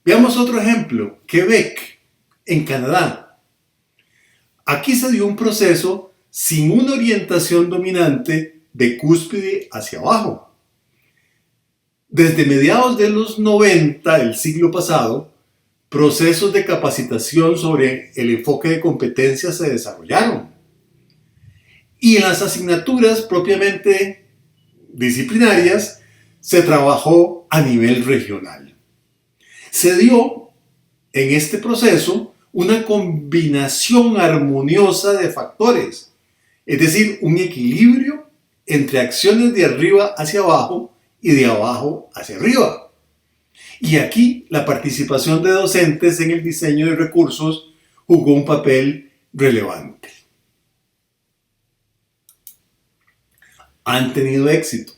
Veamos otro ejemplo, Quebec, en Canadá. Aquí se dio un proceso sin una orientación dominante de cúspide hacia abajo. Desde mediados de los 90 del siglo pasado, procesos de capacitación sobre el enfoque de competencias se desarrollaron. Y en las asignaturas propiamente disciplinarias se trabajó a nivel regional. Se dio en este proceso una combinación armoniosa de factores, es decir, un equilibrio entre acciones de arriba hacia abajo y de abajo hacia arriba. Y aquí la participación de docentes en el diseño de recursos jugó un papel relevante. Han tenido éxito.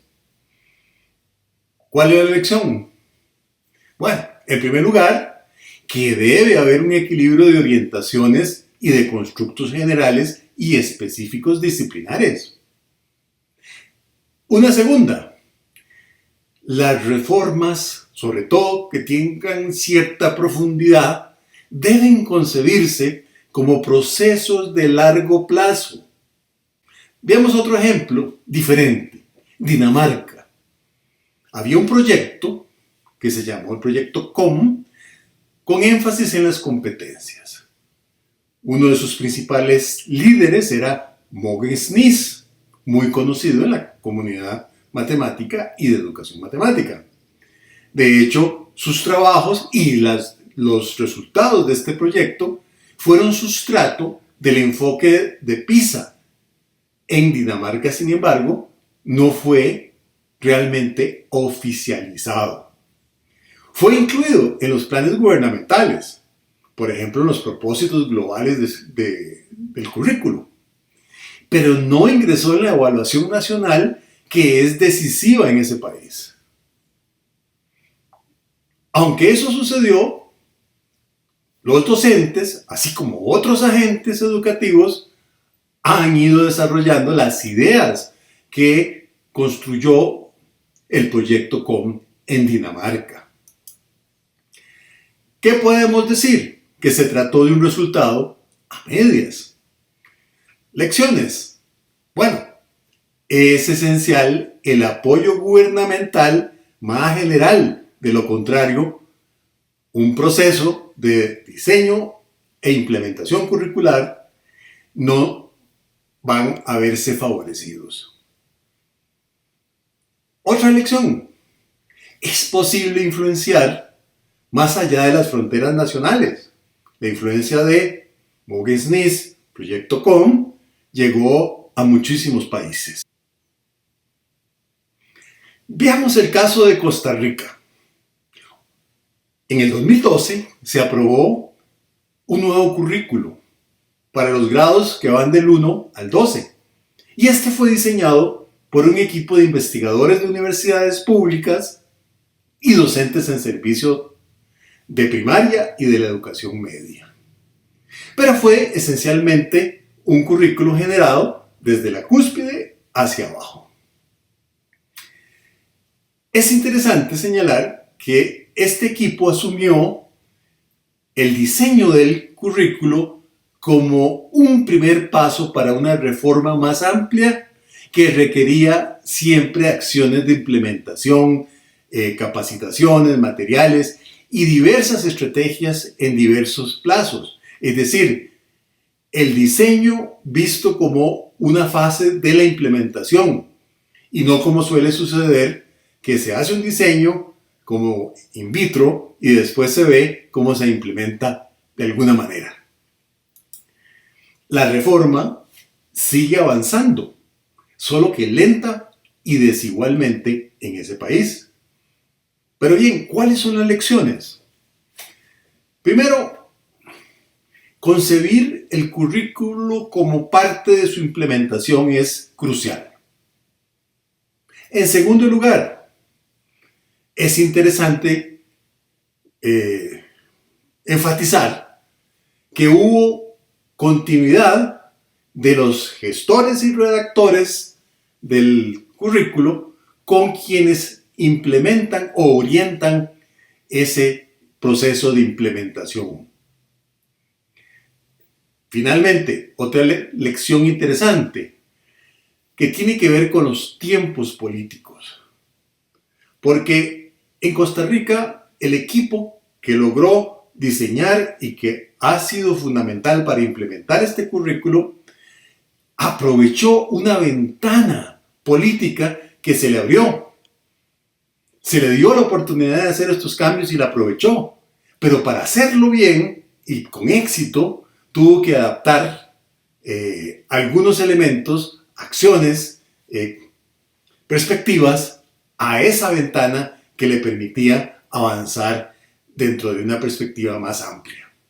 ¿Cuál es la lección? Bueno, en primer lugar, que debe haber un equilibrio de orientaciones y de constructos generales y específicos disciplinares. Una segunda, las reformas, sobre todo que tengan cierta profundidad, deben concebirse como procesos de largo plazo. Veamos otro ejemplo diferente, Dinamarca. Había un proyecto que se llamó el proyecto COM, con énfasis en las competencias. Uno de sus principales líderes era Mogens Nis, muy conocido en la comunidad matemática y de educación matemática. De hecho, sus trabajos y los resultados de este proyecto fueron sustrato del enfoque de PISA. En Dinamarca, sin embargo, no fue realmente oficializado. Fue incluido en los planes gubernamentales, por ejemplo, en los propósitos globales del currículo, pero no ingresó en la evaluación nacional que es decisiva en ese país. Aunque eso sucedió, los docentes, así como otros agentes educativos, han ido desarrollando las ideas que construyó el proyecto COM en Dinamarca. ¿Qué podemos decir? Que se trató de un resultado a medias. Lecciones. Bueno, es esencial el apoyo gubernamental más general. De lo contrario, un proceso de diseño e implementación curricular no van a verse favorecidos. Otra lección. Es posible influenciar más allá de las fronteras nacionales. La influencia de Mogens Nis, Proyecto COM, llegó a muchísimos países. Veamos el caso de Costa Rica. En el 2012 se aprobó un nuevo currículo para los grados que van del 1 al 12. Y este fue diseñado por un equipo de investigadores de universidades públicas y docentes en servicio de primaria y de la educación media. Pero fue esencialmente un currículo generado desde la cúspide hacia abajo. Es interesante señalar que este equipo asumió el diseño del currículo como un primer paso para una reforma más amplia que requería siempre acciones de implementación, capacitaciones, materiales y diversas estrategias en diversos plazos. Es decir, el diseño visto como una fase de la implementación y no como suele suceder, que se hace un diseño como in vitro y después se ve cómo se implementa de alguna manera. La reforma sigue avanzando, solo que lenta y desigualmente en ese país. Pero bien, ¿cuáles son las lecciones? Primero, concebir el currículo como parte de su implementación es crucial. En segundo lugar, es interesante enfatizar que hubo continuidad de los gestores y redactores del currículo con quienes implementan o orientan ese proceso de implementación. Finalmente, otra lección interesante que tiene que ver con los tiempos políticos. Porque en Costa Rica el equipo que logró diseñar y que ha sido fundamental para implementar este currículo aprovechó una ventana política que se le abrió. Se le dio la oportunidad de hacer estos cambios y la aprovechó. Pero para hacerlo bien y con éxito, tuvo que adaptar algunos elementos, acciones, perspectivas a esa ventana que le permitía avanzar dentro de una perspectiva más amplia.